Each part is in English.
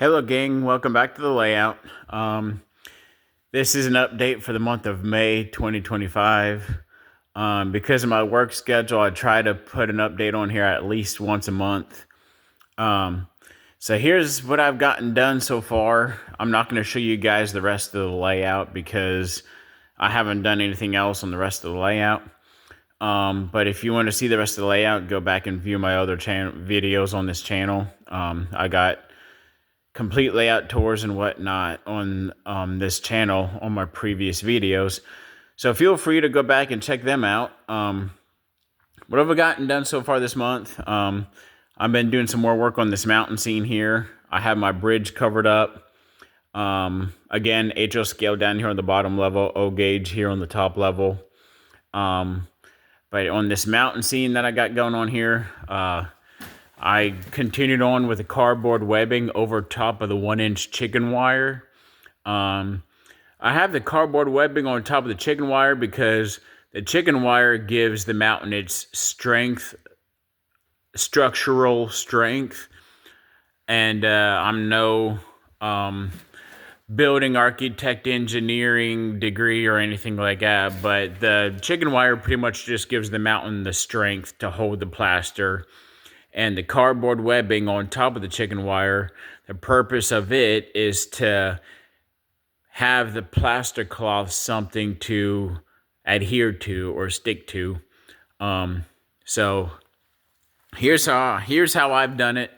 Hello gang, welcome back to the layout. This is an update for the month of May 2025. Because of my work schedule, I try to put an update on here at least once a month. So here's what I've gotten done so far. I'm not going to show you guys the rest of the layout because I haven't done anything else on the rest of the layout. But if you want to see the rest of the layout, go back and view my other videos on this channel. I got complete layout tours and whatnot on this channel on my previous videos. So feel free to go back and check them out. What have I gotten done so far this month? I've been doing some more work on this mountain scene here. I have my bridge covered up. Again, HO scale down here on the bottom level, O gauge here on the top level. But on this mountain scene that I got going on here, I continued on with the cardboard webbing over top of the 1-inch chicken wire. I have the cardboard webbing on top of the chicken wire because the chicken wire gives the mountain its strength, structural strength. And I'm no building architect engineering degree or anything like that, but the chicken wire pretty much just gives the mountain the strength to hold the plaster. And the cardboard webbing on top of the chicken wire, the purpose of it is to have the plaster cloth something to adhere to or stick to. So here's how I've done it.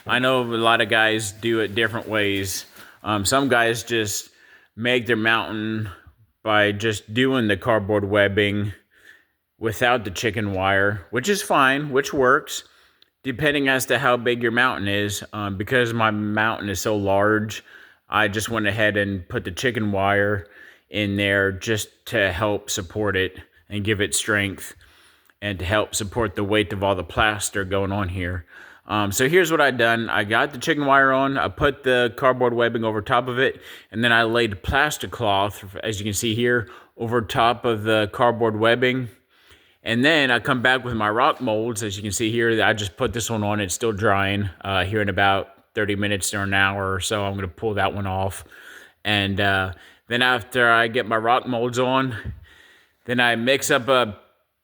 I know a lot of guys do it different ways. Some guys just make their mountain by just doing the cardboard webbing without the chicken wire, which is fine, which works, depending as to how big your mountain is. Because my mountain is so large, I just went ahead and put the chicken wire in there just to help support it and give it strength and to help support the weight of all the plaster going on here. So here's what I've done. I got the chicken wire on, I put the cardboard webbing over top of it, and then I laid plaster cloth, as you can see here, over top of the cardboard webbing. And then I come back with my rock molds. As you can see here, I just put this one on. It's still drying. Here in about 30 minutes or an hour or so, I'm going to pull that one off. And then after I get my rock molds on, then I mix up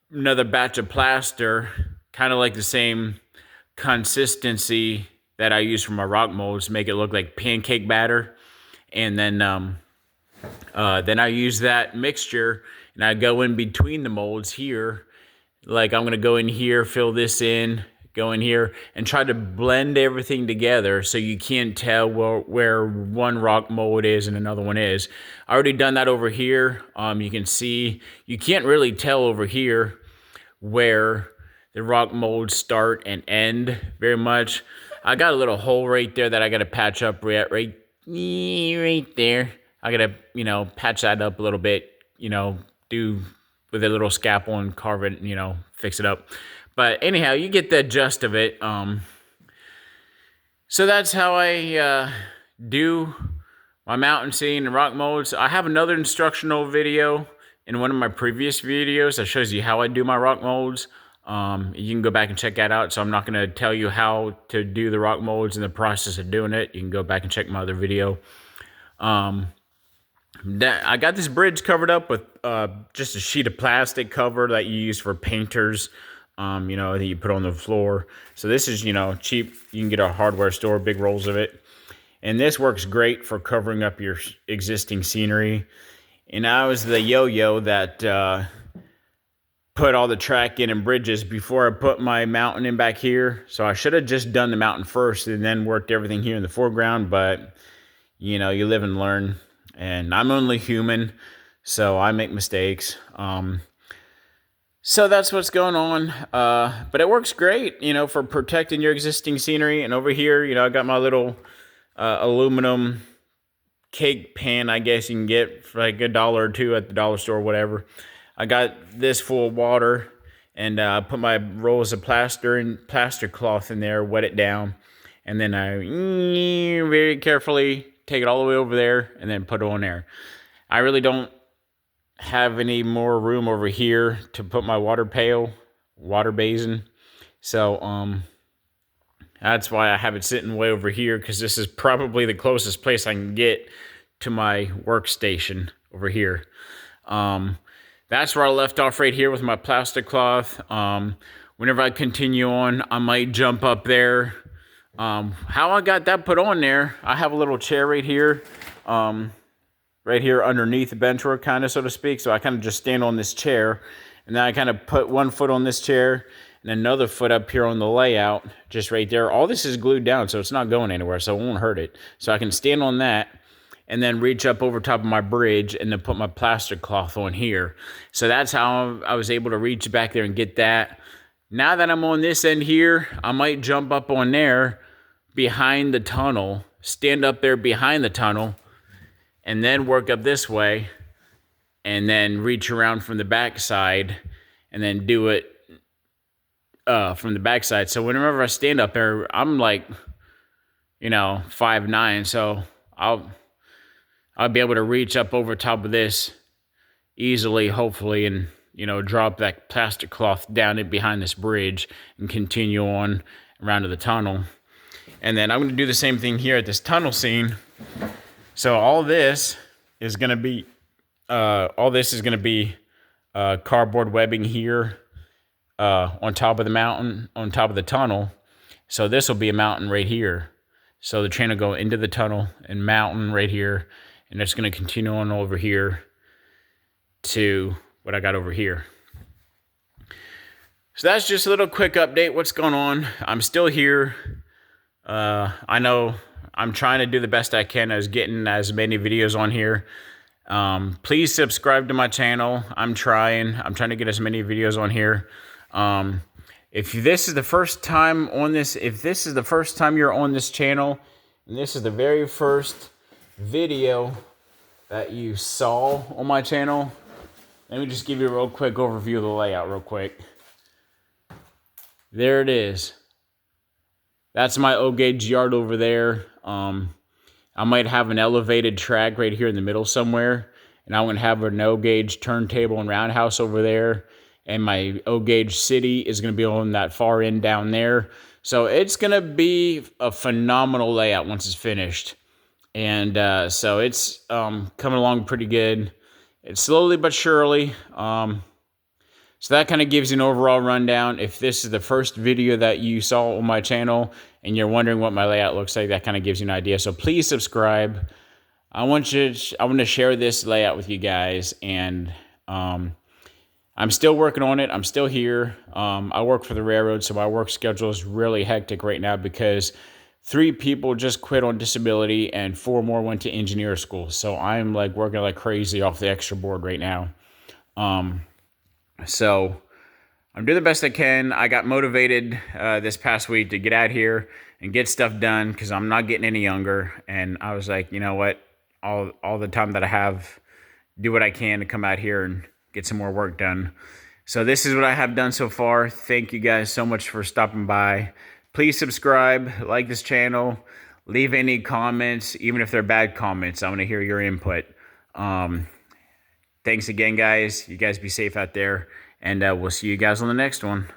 another batch of plaster, kind of like the same consistency that I use for my rock molds, make it look like pancake batter. And then I use that mixture and I go in between the molds here. Like I'm going to go in here, fill this in, go in here, and try to blend everything together so you can't tell where one rock mold is and another one is. I already done that over here. You can see, you can't really tell over here where the rock molds start and end very much. I got a little hole right there that I got to patch up right there. I got to, patch that up a little bit, do with a little scalpel and carve it, fix it up. But anyhow, you get the gist of it. So that's how I do my mountain scene and rock molds. I have another instructional video in one of my previous videos that shows you how I do my rock molds. You can go back and check that out. So I'm not going to tell you how to do the rock molds and the process of doing it. You can go back and check my other video. I got this bridge covered up with just a sheet of plastic cover that you use for painters, that you put on the floor. So this is, cheap. You can get a hardware store, big rolls of it. And this works great for covering up your existing scenery. And I was the yo-yo that put all the track in and bridges before I put my mountain in back here. So I should have just done the mountain first and then worked everything here in the foreground. But, you live and learn. And I'm only human, so I make mistakes. So that's what's going on. But it works great, for protecting your existing scenery. And over here, I got my little aluminum cake pan, I guess you can get for like $1 or $2 at the dollar store or whatever. I got this full of water and I put my rolls of plaster cloth in there, wet it down, and then I very carefully take it all the way over there and then put it on there. I really don't have any more room over here to put my water basin. So That's why I have it sitting way over here, because this is probably the closest place I can get to my workstation over here. That's where I left off right here with my plastic cloth. Whenever I continue on, I might jump up there. How I got that put on there, I have a little chair right here. Right here underneath the benchwork, kind of, so to speak. So I kind of just stand on this chair, and then I kind of put one foot on this chair and another foot up here on the layout, just right there. All this is glued down, so it's not going anywhere, so it won't hurt it. So I can stand on that and then reach up over top of my bridge and then put my plastic cloth on here. So that's how I was able to reach back there and get that. Now that I'm on this end here, I might jump up on there behind the tunnel, stand up there behind the tunnel, and then work up this way, and then reach around from the backside, and then do it from the backside. So whenever I stand up there, I'm like, 5'9", so I'll be able to reach up over top of this easily, hopefully, and drop that plastic cloth down it behind this bridge and continue on around to the tunnel. And then I'm going to do the same thing here at this tunnel scene. So all this is going to be cardboard webbing here on top of the mountain, on top of the tunnel. So this will be a mountain right here. So the train will go into the tunnel and mountain right here, and it's going to continue on over here to what I got over here. So that's just a little quick update. What's going on? I'm still here. I know I'm trying to do the best I can as getting as many videos on here. Please subscribe to my channel. I'm trying to get as many videos on here. If this is the first time on this, if this is the first time you're on this channel, and this is the very first video that you saw on my channel, let me just give you a real quick overview of the layout real quick. There it is. That's my O-gauge yard over there. I might have an elevated track right here in the middle somewhere, and I'm going to have an O-gauge turntable and roundhouse over there, and my O-gauge city is going to be on that far end down there. So it's going to be a phenomenal layout once it's finished. And so it's coming along pretty good. It's slowly but surely. So that kind of gives you an overall rundown. If this is the first video that you saw on my channel and you're wondering what my layout looks like, that kind of gives you an idea. So please subscribe. I want to share this layout with you guys, and I'm still working on it. I'm still here. I work for the railroad, so my work schedule is really hectic right now because 3 people just quit on disability and 4 more went to engineer school. So I'm like working like crazy off the extra board right now. So I'm doing the best I can. I got motivated this past week to get out here and get stuff done because I'm not getting any younger. And I was like, you know what? All the time that I have, do what I can to come out here and get some more work done. So this is what I have done so far. Thank you guys so much for stopping by. Please subscribe, like this channel, leave any comments, even if they're bad comments. I want to hear your input. Thanks again, guys. You guys be safe out there, and we'll see you guys on the next one.